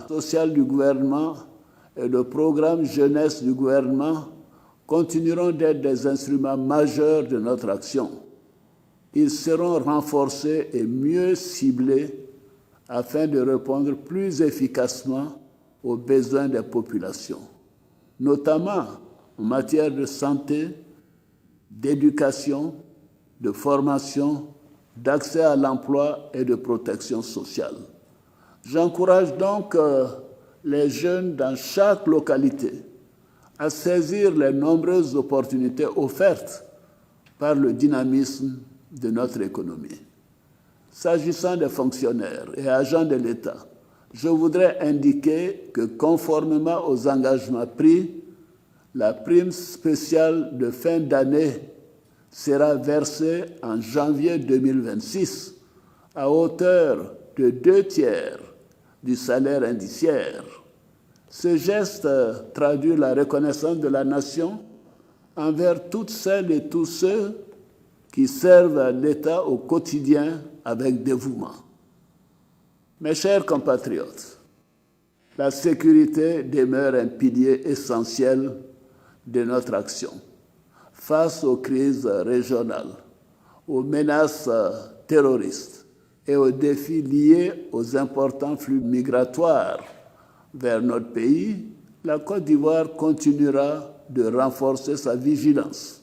social du gouvernement et le programme jeunesse du gouvernement continueront d'être des instruments majeurs de notre action. Ils seront renforcés et mieux ciblés afin de répondre plus efficacement aux besoins des populations, notamment en matière de santé, d'éducation, de formation, d'accès à l'emploi et de protection sociale. J'encourage donc les jeunes dans chaque localité à saisir les nombreuses opportunités offertes par le dynamisme de notre économie. S'agissant des fonctionnaires et agents de l'État, je voudrais indiquer que conformément aux engagements pris, la prime spéciale de fin d'année sera versée en janvier 2026 à hauteur de 2/3 du salaire indiciaire. Ce geste traduit la reconnaissance de la nation envers toutes celles et tous ceux qui servent l'État au quotidien avec dévouement. Mes chers compatriotes, la sécurité demeure un pilier essentiel de notre action. Face aux crises régionales, aux menaces terroristes et aux défis liés aux importants flux migratoires vers notre pays, la Côte d'Ivoire continuera de renforcer sa vigilance.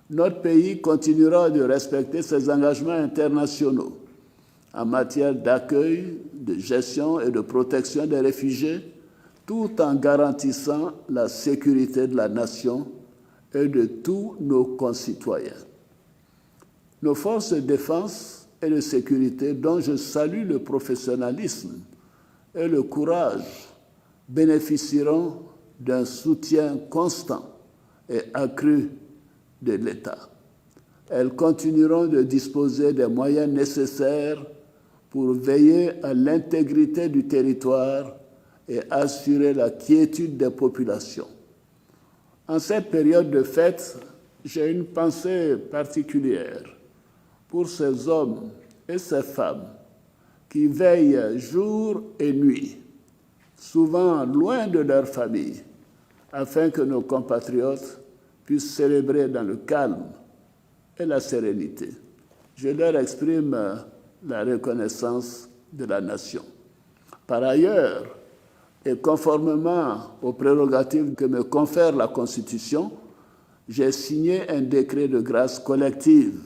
Notre pays continuera de respecter ses engagements internationaux en matière d'accueil, de gestion et de protection des réfugiés, tout en garantissant la sécurité de la nation et de tous nos concitoyens. Nos forces de défense et de sécurité, dont je salue le professionnalisme et le courage, bénéficieront d'un soutien constant et accru de l'État. Elles continueront de disposer des moyens nécessaires pour veiller à l'intégrité du territoire et assurer la quiétude des populations. En cette période de fête, j'ai une pensée particulière pour ces hommes et ces femmes qui veillent jour et nuit, souvent loin de leur famille, afin que nos compatriotes puissent célébrer dans le calme et la sérénité. Je leur exprime la reconnaissance de la nation. Par ailleurs, et conformément aux prérogatives que me confère la Constitution, j'ai signé un décret de grâce collective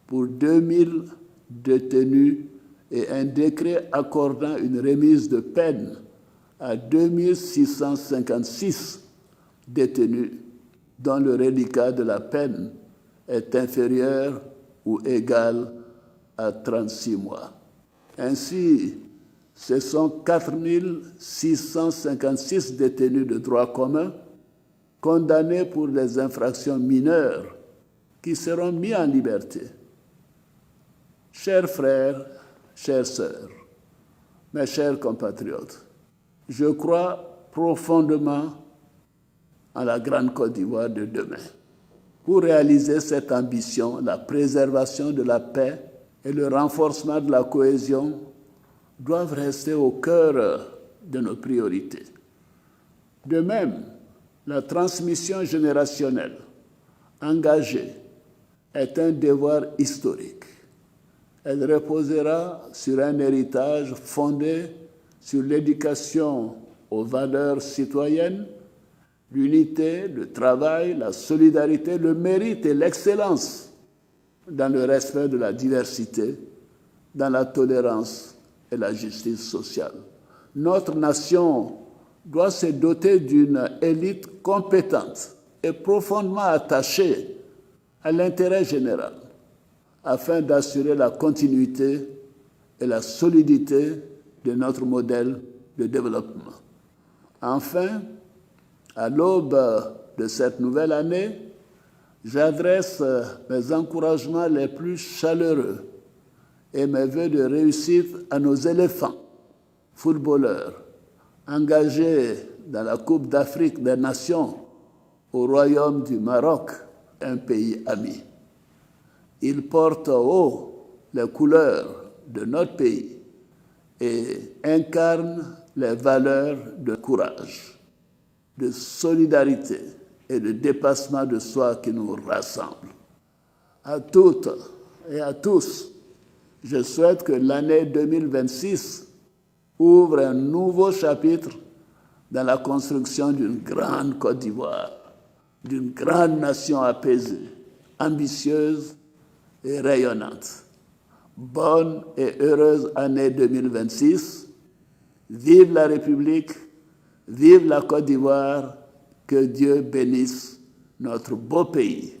pour 2000 détenus et un décret accordant une remise de peine à 2656 détenus dont le reliquat de la peine est inférieur ou égal à 36 mois. Ainsi, ce sont 4656 détenus de droit commun condamnés pour des infractions mineures qui seront mis en liberté. Chers frères, chères sœurs, mes chers compatriotes, je crois profondément en la grande Côte d'Ivoire de demain. Pour réaliser cette ambition, la préservation de la paix et le renforcement de la cohésion doivent rester au cœur de nos priorités. De même, la transmission générationnelle engagée est un devoir historique. Elle reposera sur un héritage fondé sur l'éducation aux valeurs citoyennes, l'unité, le travail, la solidarité, le mérite et l'excellence dans le respect de la diversité, dans la tolérance et la justice sociale. Notre nation doit se doter d'une élite compétente et profondément attachée à l'intérêt général, afin d'assurer la continuité et la solidité de notre modèle de développement. Enfin, à l'aube de cette nouvelle année, j'adresse mes encouragements les plus chaleureux et mes vœux de réussite à nos éléphants, footballeurs, engagés dans la Coupe d'Afrique des Nations au Royaume du Maroc, un pays ami. Ils portent haut les couleurs de notre pays et incarnent les valeurs de courage, de solidarité et de dépassement de soi qui nous rassemblent. À toutes et à tous, je souhaite que l'année 2026 ouvre un nouveau chapitre dans la construction d'une grande Côte d'Ivoire, d'une grande nation apaisée, ambitieuse et rayonnante. Bonne et heureuse année 2026. Vive la République, vive la Côte d'Ivoire, que Dieu bénisse notre beau pays.